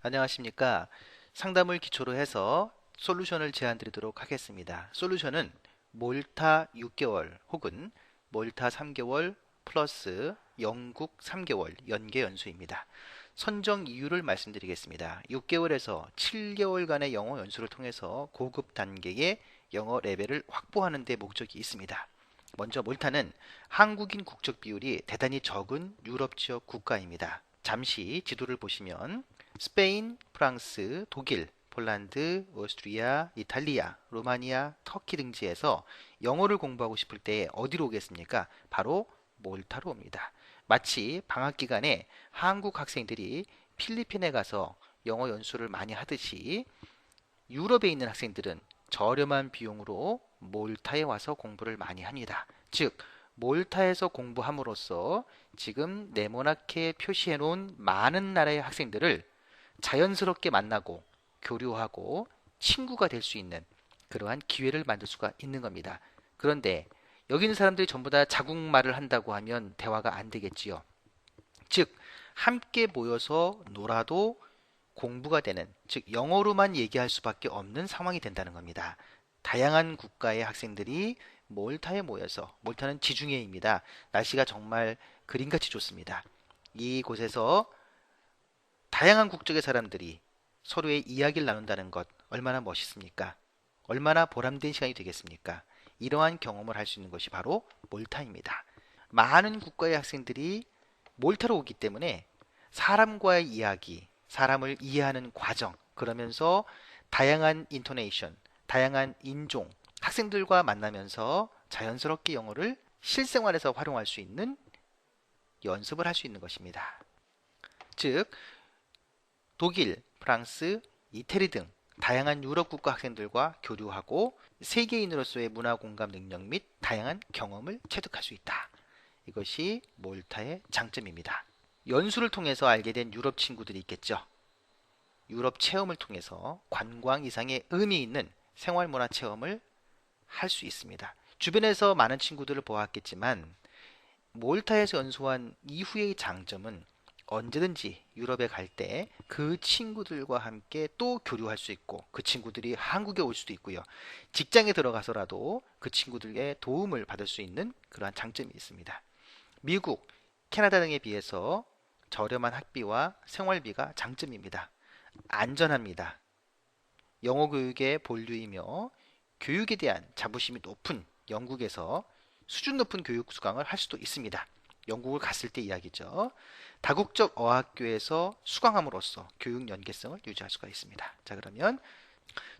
안녕하십니까. 상담을 기초로 해서 솔루션을 제안 드리도록 하겠습니다. 솔루션은 몰타 6개월 혹은 몰타 3개월 플러스 영국 3개월 연계 연수입니다. 선정 이유를 말씀드리겠습니다. 6개월에서 7개월간의 영어 연수를 통해서 고급 단계의 영어 레벨을 확보하는 데 목적이 있습니다. 먼저 몰타는 한국인 국적 비율이 대단히 적은 유럽 지역 국가입니다. 잠시 지도를 보시면 스페인, 프랑스, 독일, 폴란드, 오스트리아, 이탈리아, 루마니아, 터키 등지에서 영어를 공부하고 싶을 때 어디로 오겠습니까? 바로 몰타로 옵니다. 마치 방학 기간에 한국 학생들이 필리핀에 가서 영어 연수를 많이 하듯이 유럽에 있는 학생들은 저렴한 비용으로 몰타에 와서 공부를 많이 합니다. 즉, 몰타에서 공부함으로써 지금 네모나게 표시해 놓은 많은 나라의 학생들을 자연스럽게 만나고 교류하고 친구가 될 수 있는 그러한 기회를 만들 수가 있는 겁니다. 그런데 여기 있는 사람들이 전부 다 자국말을 한다고 하면 대화가 안 되겠지요. 즉, 함께 모여서 놀아도 공부가 되는, 즉 영어로만 얘기할 수밖에 없는 상황이 된다는 겁니다. 다양한 국가의 학생들이 몰타에 모여서, 몰타는 지중해입니다. 날씨가 정말 그림같이 좋습니다. 이곳에서 다양한 국적의 사람들이 서로의 이야기를 나눈다는 것 얼마나 멋있습니까? 얼마나 보람된 시간이 되겠습니까? 이러한 경험을 할 수 있는 것이 바로 몰타입니다. 많은 국가의 학생들이 몰타로 오기 때문에 사람과의 이야기, 사람을 이해하는 과정, 그러면서 다양한 인토네이션, 다양한 인종, 학생들과 만나면서 자연스럽게 영어를 실생활에서 활용할 수 있는 연습을 할 수 있는 것입니다. 즉, 독일, 프랑스, 이태리 등 다양한 유럽 국가 학생들과 교류하고 세계인으로서의 문화 공감 능력 및 다양한 경험을 체득할 수 있다. 이것이 몰타의 장점입니다. 연수를 통해서 알게 된 유럽 친구들이 있겠죠. 유럽 체험을 통해서 관광 이상의 의미 있는 생활 문화 체험을 할 수 있습니다. 주변에서 많은 친구들을 보았겠지만 몰타에서 연수한 이후의 장점은 언제든지 유럽에 갈 때 그 친구들과 함께 또 교류할 수 있고 그 친구들이 한국에 올 수도 있고요. 직장에 들어가서라도 그 친구들의 도움을 받을 수 있는 그러한 장점이 있습니다. 미국, 캐나다 등에 비해서 저렴한 학비와 생활비가 장점입니다. 안전합니다. 영어 교육의 본류이며 교육에 대한 자부심이 높은 영국에서 수준 높은 교육 수강을 할 수도 있습니다. 영국을 갔을 때 이야기죠. 다국적 어학교에서 수강함으로써 교육 연계성을 유지할 수가 있습니다. 자, 그러면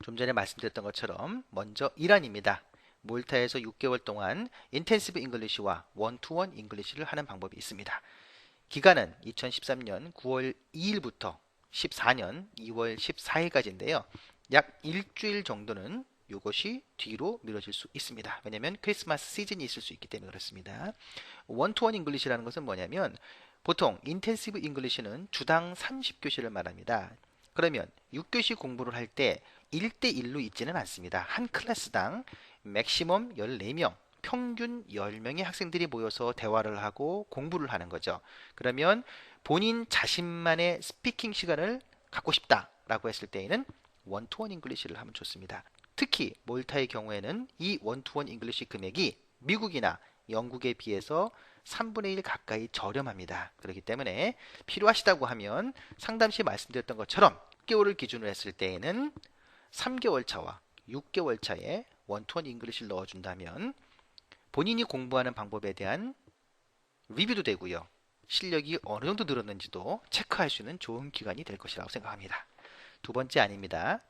좀 전에 말씀드렸던 것처럼 먼저 이란입니다. 몰타에서 6개월 동안 인텐시브 잉글리시와 원투원 잉글리시를 하는 방법이 있습니다. 기간은 2013년 9월 2일부터 14년 2월 14일까지인데요. 약 일주일 정도는 이것이 뒤로 미뤄질 수 있습니다. 왜냐하면 크리스마스 시즌이 있을 수 있기 때문에 그렇습니다. 원투원 잉글리시라는 것은 뭐냐면 보통 인텐시브 잉글리시는 주당 30교시를 말합니다. 그러면 6교시 공부를 할 때 1대1로 있지는 않습니다. 한 클래스당 맥시멈 14명, 평균 10명의 학생들이 모여서 대화를 하고 공부를 하는 거죠. 그러면 본인 자신만의 스피킹 시간을 갖고 싶다라고 했을 때에는 원투원 잉글리시를 하면 좋습니다. 특히 몰타의 경우에는 이 원투원 잉글리시 금액이 미국이나 영국에 비해서 3분의 1 가까이 저렴합니다. 그렇기 때문에 필요하시다고 하면 상담 시 말씀드렸던 것처럼 6개월을 기준으로 했을 때에는 3개월 차와 6개월 차에 원투원 잉글리시를 넣어준다면 본인이 공부하는 방법에 대한 리뷰도 되고요. 실력이 어느 정도 늘었는지도 체크할 수 있는 좋은 기간이 될 것이라고 생각합니다. 두 번째 아닙니다.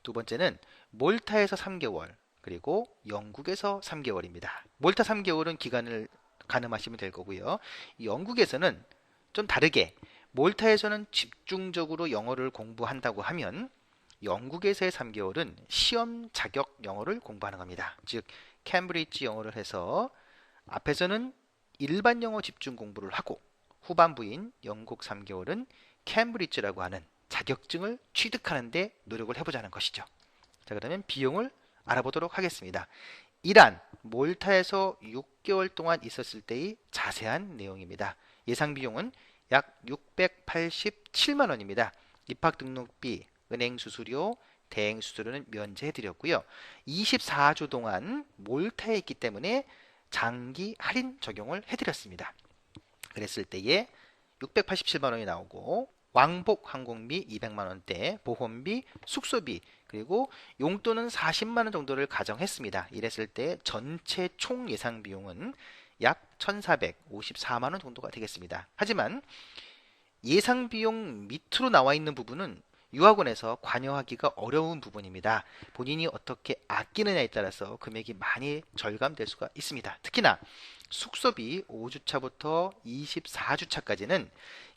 두 번째는 몰타에서 3개월, 그리고 영국에서 3개월입니다. 몰타 3개월은 기간을 가늠하시면 될 거고요. 영국에서는 좀 다르게 몰타에서는 집중적으로 영어를 공부한다고 하면 영국에서의 3개월은 시험 자격 영어를 공부하는 겁니다. 즉 캠브리지 영어를 해서 앞에서는 일반 영어 집중 공부를 하고 후반부인 영국 3개월은 캠브리지라고 하는 자격증을 취득하는 데 노력을 해보자는 것이죠. 자, 그러면 비용을 알아보도록 하겠습니다. 이란, 몰타에서 6개월 동안 있었을 때의 자세한 내용입니다. 예상 비용은 약 687만 원입니다. 입학 등록비, 은행 수수료, 대행 수수료는 면제해 드렸고요. 24주 동안 몰타에 있기 때문에 장기 할인 적용을 해 드렸습니다. 그랬을 때에 687만 원이 나오고 왕복 항공비 200만 원대, 보험비, 숙소비, 그리고 용돈은 40만 원 정도를 가정했습니다. 이랬을 때 전체 총 예상 비용은 약 1,454만 원 정도가 되겠습니다. 하지만 예상 비용 밑으로 나와 있는 부분은 유학원에서 관여하기가 어려운 부분입니다. 본인이 어떻게 아끼느냐에 따라서 금액이 많이 절감될 수가 있습니다. 특히나 숙소비 5주차부터 24주차까지는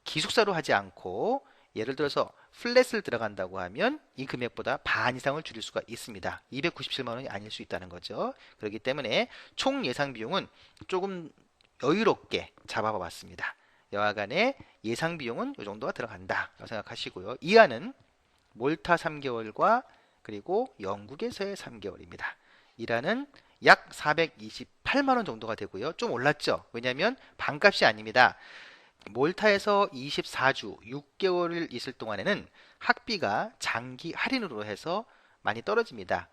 기숙사로 하지 않고 예를 들어서 플랫을 들어간다고 하면 이 금액보다 반 이상을 줄일 수가 있습니다. 297만 원이 아닐 수 있다는 거죠. 그렇기 때문에 총 예상 비용은 조금 여유롭게 잡아봐 봤습니다. 여하간의 예상 비용은 이 정도가 들어간다 생각하시고요. 이하는 몰타 3개월과 그리고 영국에서의 3개월입니다. 이라는 약 428만 원 정도가 되고요. 좀 올랐죠. 왜냐하면 반값이 아닙니다. 몰타에서 24주 6개월을 있을 동안에는 학비가 장기 할인으로 해서 많이 떨어집니다.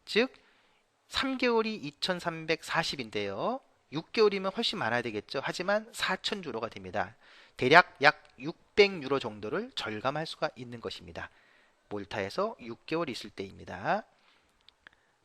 즉 3개월이 2,340인데요. 6개월이면 훨씬 많아야 되겠죠. 하지만 4,000유로가 됩니다. 대략 약 600유로 정도를 절감할 수가 있는 것입니다. 몰타에서 6개월 있을 때입니다.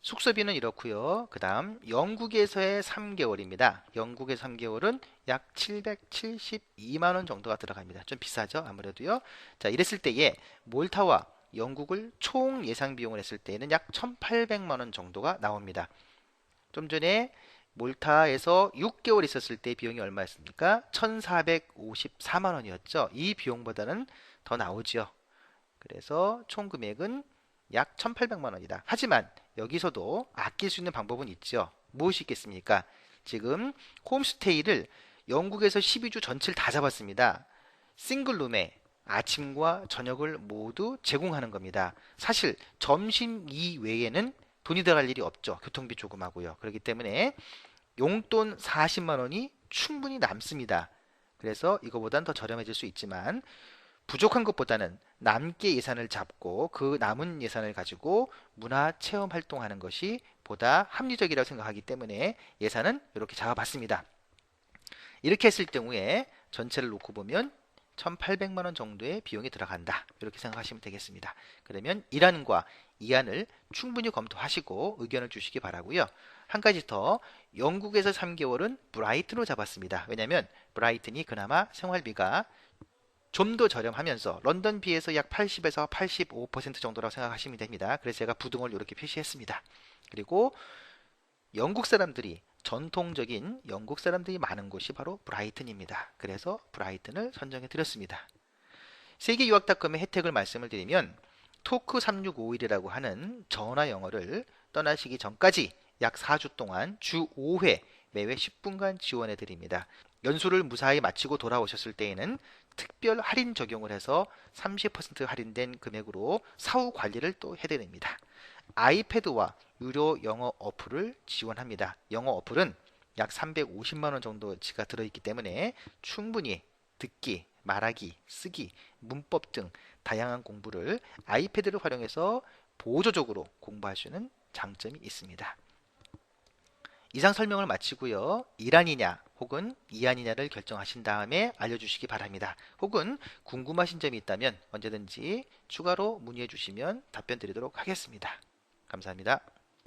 숙소비는 이렇고요. 그 다음 영국에서의 3개월입니다. 영국의 3개월은 약 772만 원 정도가 들어갑니다. 좀 비싸죠? 아무래도요. 자, 이랬을 때에 몰타와 영국을 총 예상 비용을 했을 때에는 약 1,800만 원 정도가 나옵니다. 좀 전에 몰타에서 6개월 있었을 때 비용이 얼마였습니까? 1,454만 원이었죠. 이 비용보다는 더 나오죠. 그래서 총 금액은 약 1,800만 원이다. 하지만 여기서도 아낄 수 있는 방법은 있죠. 무엇이 있겠습니까? 지금 홈스테이를 영국에서 12주 전체를 다 잡았습니다. 싱글룸에 아침과 저녁을 모두 제공하는 겁니다. 사실 점심 이외에는 돈이 들어갈 일이 없죠. 교통비 조금 하고요. 그렇기 때문에 용돈 40만 원이 충분히 남습니다. 그래서 이거보단 더 저렴해질 수 있지만 부족한 것보다는 남게 예산을 잡고 그 남은 예산을 가지고 문화 체험 활동하는 것이 보다 합리적이라고 생각하기 때문에 예산은 이렇게 잡아봤습니다. 이렇게 했을 경우에 전체를 놓고 보면 1,800만 원 정도의 비용이 들어간다. 이렇게 생각하시면 되겠습니다. 그러면 1안과 2안을 충분히 검토하시고 의견을 주시기 바라고요. 한 가지 더, 영국에서 3개월은 브라이튼으로 잡았습니다. 왜냐하면 브라이튼이 그나마 생활비가 좀 더 저렴하면서 런던 비해서 약 80에서 85% 정도라고 생각하시면 됩니다. 그래서 제가 부등을 이렇게 표시했습니다. 그리고 영국 사람들이 전통적인 영국 사람들이 많은 곳이 바로 브라이튼입니다. 그래서 브라이튼을 선정해 드렸습니다. 세계유학닷컴의 혜택을 말씀을 드리면 토크 3651이라고 하는 전화 영어를 떠나시기 전까지 약 4주 동안 주 5회 매회 10분간 지원해 드립니다. 연수를 무사히 마치고 돌아오셨을 때에는 특별 할인 적용을 해서 30% 할인된 금액으로 사후 관리를 또 해드립니다. 아이패드와 유료 영어 어플을 지원합니다. 영어 어플은 약 350만 원 정도치가 들어있기 때문에 충분히 듣기, 말하기, 쓰기, 문법 등 다양한 공부를 아이패드를 활용해서 보조적으로 공부할 수 있는 장점이 있습니다. 이상 설명을 마치고요. 1안이냐 혹은 2안이냐를 결정하신 다음에 알려주시기 바랍니다. 혹은 궁금하신 점이 있다면 언제든지 추가로 문의해 주시면 답변 드리도록 하겠습니다. 감사합니다.